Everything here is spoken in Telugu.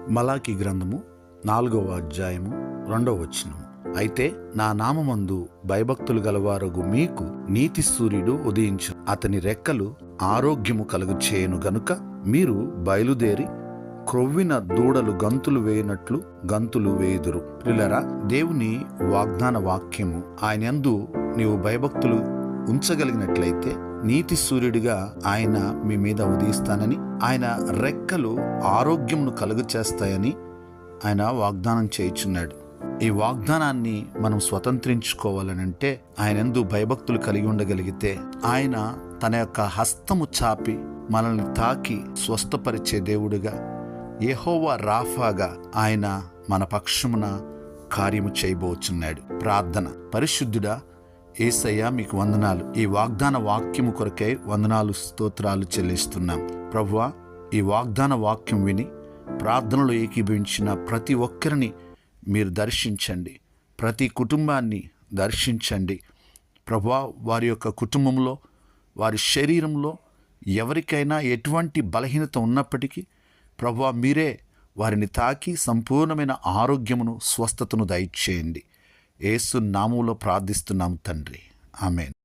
మలాకి గ్రంథము 4వ అధ్యాయము 2వ వచనము. అయితే నా నామమందు భయభక్తులు గలవారగు మీకు నీతి సూర్యుడు ఉదయించు, అతని రెక్కలు ఆరోగ్యము కలుగు చేయను గనుక మీరు బయలుదేరి క్రొవ్విన దూడలు గంతులు వేయనట్లు గంతులు వేయుదురు. ప్రియులారా, దేవుని వాగ్దాన వాక్యము ఆయనందు నీవు భయభక్తులు ఉంచగలిగినట్లయితే నీతి సూర్యుడిగా ఆయన మీ మీద ఉదయిస్తానని, ఆయన రెక్కలు ఆరోగ్యమును కలుగు చేస్తాయని ఆయన వాగ్దానం చేయుచున్నాడు. ఈ వాగ్దానాన్ని మనం స్వతంత్రించుకోవాలనంటే ఆయనందు భయభక్తులు కలిగి ఉండగలిగితే ఆయన తన యొక్క హస్తము చాపి మనల్ని తాకి స్వస్థపరిచే దేవుడిగా, యెహోవా రాఫాగా ఆయన మన పక్షమున కార్యము చేయబోచున్నాడు. ప్రార్థన. పరిశుద్ధుడా యేసయ్యా, మీకు వందనాలు. ఈ వాగ్దాన వాక్యము కొరకై వందనాలు, స్తోత్రాలు చెల్లిస్తున్నాం. ప్రభువా, ఈ వాగ్దాన వాక్యం విని ప్రార్థనలో ఏకీభవించిన ప్రతి ఒక్కరిని మీరు దర్శించండి, ప్రతి కుటుంబాన్ని దర్శించండి. ప్రభువా, వారి యొక్క కుటుంబంలో, వారి శరీరంలో ఎవరికైనా ఎటువంటి బలహీనత ఉన్నప్పటికీ ప్రభువా, మీరే వారిని తాకి సంపూర్ణమైన ఆరోగ్యమును, స్వస్థతను దయచేయండి. యేసు నామములో ప్రార్థిస్తున్నాం తండ్రి. ఆమేన్.